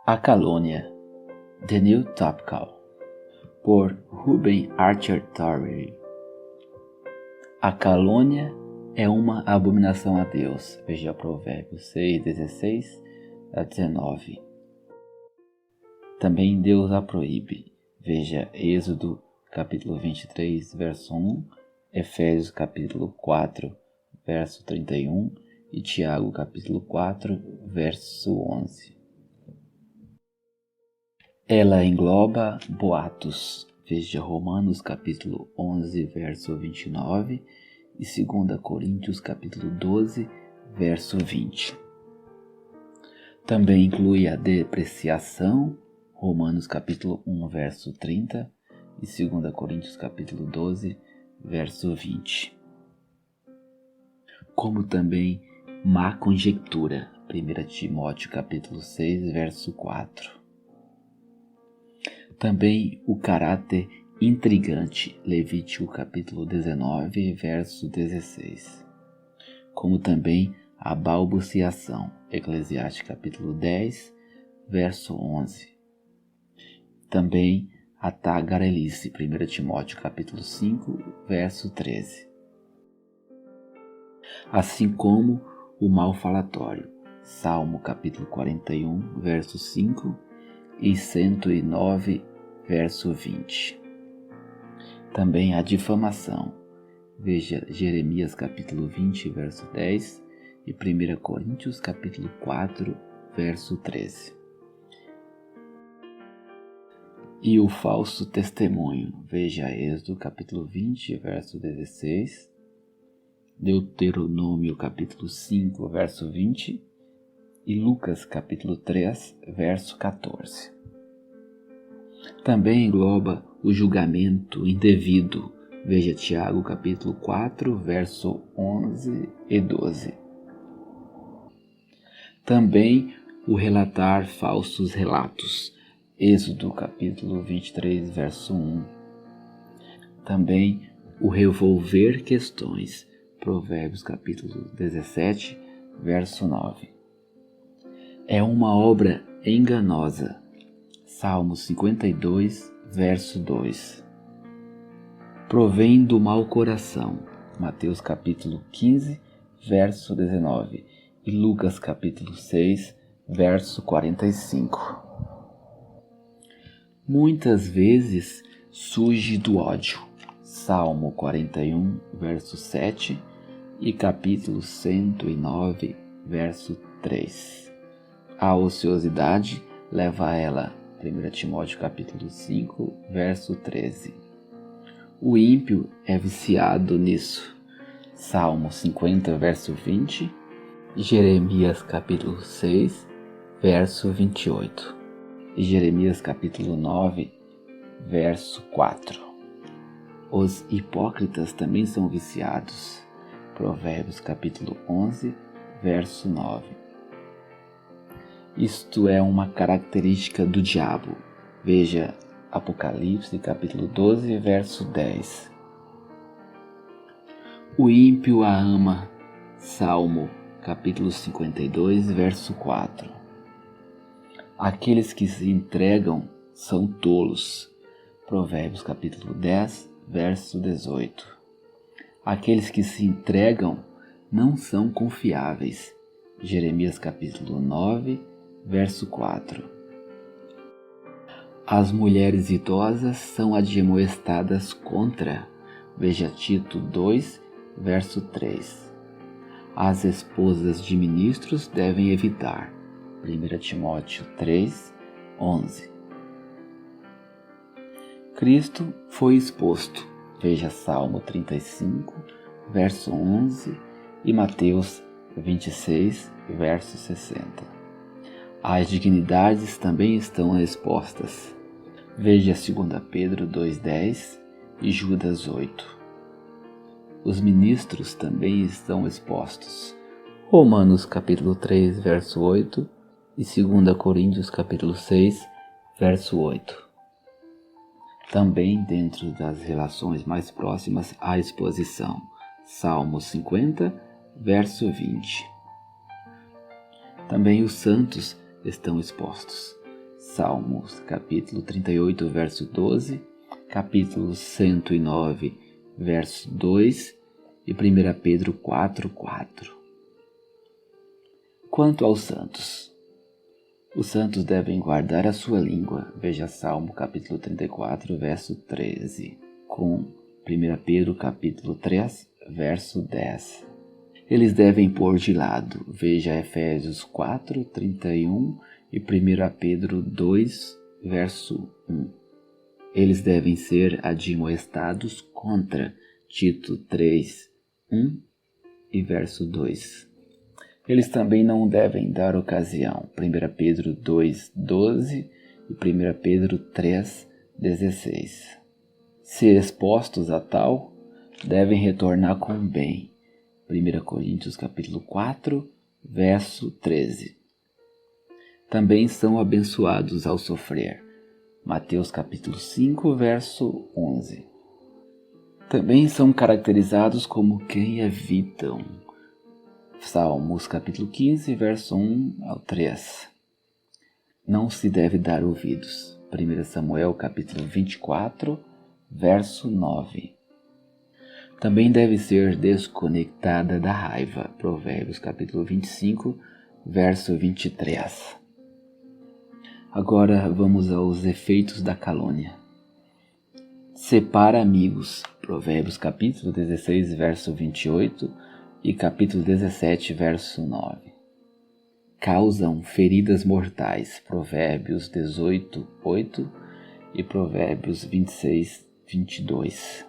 A Calúnia, The New Topical, por Ruben Archer Torrey. A calúnia é uma abominação a Deus. Veja Provérbios 6, 16 a 19. Também Deus a proíbe. Veja Êxodo capítulo 23, verso 1, Efésios capítulo 4, verso 31 e Tiago capítulo 4, verso 11. Ela engloba boatos. Veja Romanos capítulo 11, verso 29 e 2 Coríntios capítulo 12, verso 20. Também inclui a depreciação, Romanos capítulo 1, verso 30 e 2 Coríntios capítulo 12, verso 20. Como também má conjectura, 1 Timóteo capítulo 6, verso 4. Também o caráter intrigante, Levítico capítulo 19, verso 16. Como também a balbuciação, Eclesiastes capítulo 10, verso 11. Também a tagarelice, 1 Timóteo capítulo 5, verso 13. Assim como o mal falatório, Salmo capítulo 41, verso 5 e 109, verso 20. Também a difamação. Veja Jeremias capítulo 20, verso 10 e 1 Coríntios capítulo 4, verso 13. E o falso testemunho. Veja Êxodo capítulo 20, verso 16, Deuteronômio capítulo 5, verso 20 e Lucas capítulo 3, verso 14. Também engloba o julgamento indevido. Veja Tiago capítulo 4, verso 11 e 12. Também o relatar falsos relatos. Êxodo capítulo 23, verso 1. Também o revolver questões. Provérbios capítulo 17, verso 9. É uma obra enganosa. Salmo 52, verso 2. Provém do mau coração. Mateus capítulo 15, verso 19. E Lucas capítulo 6, verso 45. Muitas vezes surge do ódio. Salmo 41, verso 7 e capítulo 109, verso 3. A ociosidade leva a ela. 1 Timóteo capítulo 5, verso 13. O ímpio é viciado nisso. Salmo 50, verso 20. Jeremias capítulo 6, verso 28. E Jeremias capítulo 9, verso 4. Os hipócritas também são viciados. Provérbios capítulo 11, verso 9. Isto é uma característica do diabo. Veja Apocalipse capítulo 12, verso 10. O ímpio a ama. Salmo capítulo 52, verso 4. Aqueles que se entregam são tolos. Provérbios capítulo 10, verso 18. Aqueles que se entregam não são confiáveis. Jeremias capítulo 9, verso 4. As mulheres idosas são admoestadas contra. Veja Tito 2, verso 3. As esposas de ministros devem evitar. 1 Timóteo 3, 11. Cristo foi exposto. Veja Salmo 35, verso 11 e Mateus 26, verso 60. As dignidades também estão expostas. Veja 2 Pedro 2,10 e Judas 8. Os ministros também estão expostos. Romanos capítulo 3, verso 8 e 2 Coríntios capítulo 6, verso 8. Também dentro das relações mais próximas à exposição. Salmo 50, verso 20. Também os santos estão expostos. Salmos capítulo 38, verso 12, capítulo 109, verso 2 e 1 Pedro 4:4. Quanto aos santos, os santos devem guardar a sua língua. Veja Salmo capítulo 34, verso 13, com 1 Pedro capítulo 3, verso 10. Eles devem pôr de lado. Veja Efésios 4, 31 e 1 Pedro 2, verso 1. Eles devem ser admoestados contra. Tito 3, 1 e verso 2. Eles também não devem dar ocasião. 1 Pedro 2, 12 e 1 Pedro 3, 16. Se expostos a tal, devem retornar com bem. 1 Coríntios capítulo 4, verso 13. Também são abençoados ao sofrer. Mateus capítulo 5, verso 11. Também são caracterizados como quem evitam. Salmos capítulo 15, verso 1 ao 3. Não se deve dar ouvidos. 1 Samuel capítulo 24, verso 9. Também deve ser desconectada da raiva. Provérbios capítulo 25, verso 23. Agora vamos aos efeitos da calúnia. Separa amigos. Provérbios capítulo 16, verso 28 e capítulo 17, verso 9. Causam feridas mortais. Provérbios 18, 8 e Provérbios 26, 22.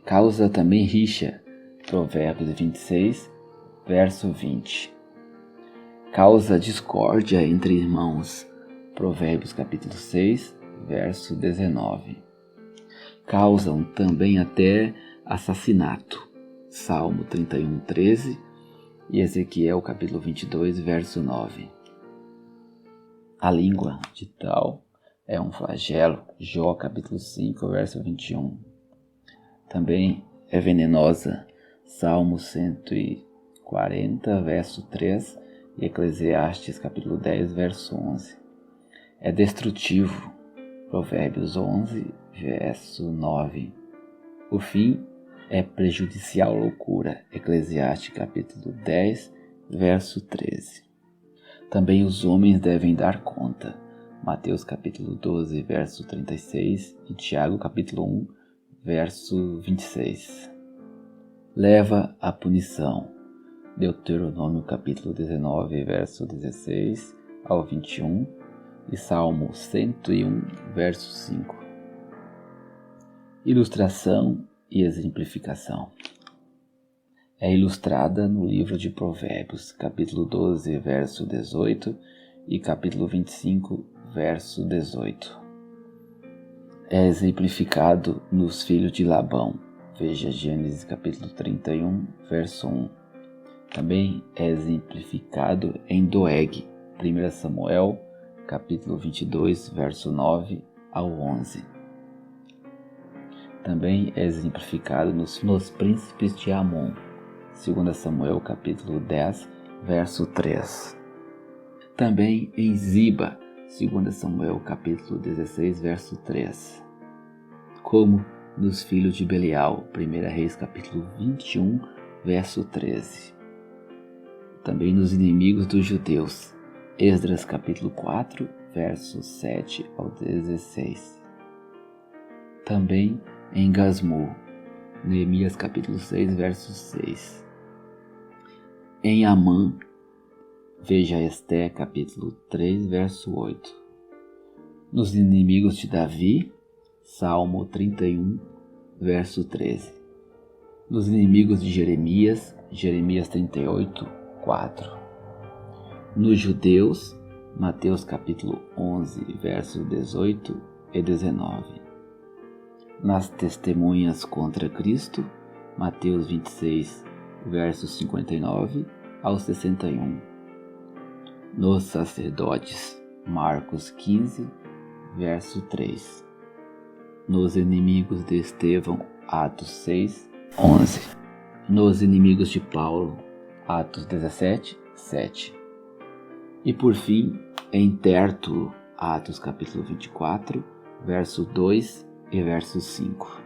Causa também rixa. Provérbios 26, verso 20. Causa discórdia entre irmãos. Provérbios capítulo 6, verso 19. Causam também até assassinato. Salmo 31, 13 e Ezequiel capítulo 22, verso 9. A língua de tal é um flagelo. Jó capítulo 5, verso 21. Também é venenosa. Salmo 140, verso 3 e Eclesiastes capítulo 10, verso 11. É destrutivo. Provérbios 11, verso 9. O fim é prejudicial loucura. Eclesiastes capítulo 10, verso 13. Também os homens devem dar conta. Mateus capítulo 12, verso 36 e Tiago capítulo 1, verso 26. Leva a punição. Deuteronômio capítulo 19, verso 16 ao 21 e Salmo 101, verso 5. Ilustração e exemplificação. É ilustrada no livro de Provérbios, capítulo 12, verso 18 e capítulo 25, verso 18. É exemplificado nos filhos de Labão. Veja Gênesis capítulo 31, verso 1. Também é exemplificado em Doeg, 1 Samuel capítulo 22, verso 9 ao 11. Também é exemplificado nos príncipes de Amon, 2 Samuel capítulo 10, verso 3. Também em Ziba, 2 Samuel capítulo 16, verso 3. Como nos filhos de Belial, 1 Reis capítulo 21, verso 13. Também nos inimigos dos judeus, Esdras capítulo 4, versos 7 ao 16. Também em Gasmur, Neemias capítulo 6, verso 6. Em Amã, veja Esté capítulo 3, verso 8. Nos inimigos de Davi, Salmo 31, verso 13. Nos inimigos de Jeremias, Jeremias 38, 4. Nos judeus, Mateus capítulo 11, verso 18 e 19. Nas testemunhas contra Cristo, Mateus 26, versos 59 ao 61. Nos sacerdotes, Marcos 15, verso 3. Nos inimigos de Estevão, Atos 6, 11. Nos inimigos de Paulo, Atos 17, 7. E por fim, em Tértulo, Atos capítulo 24, verso 2 e verso 5.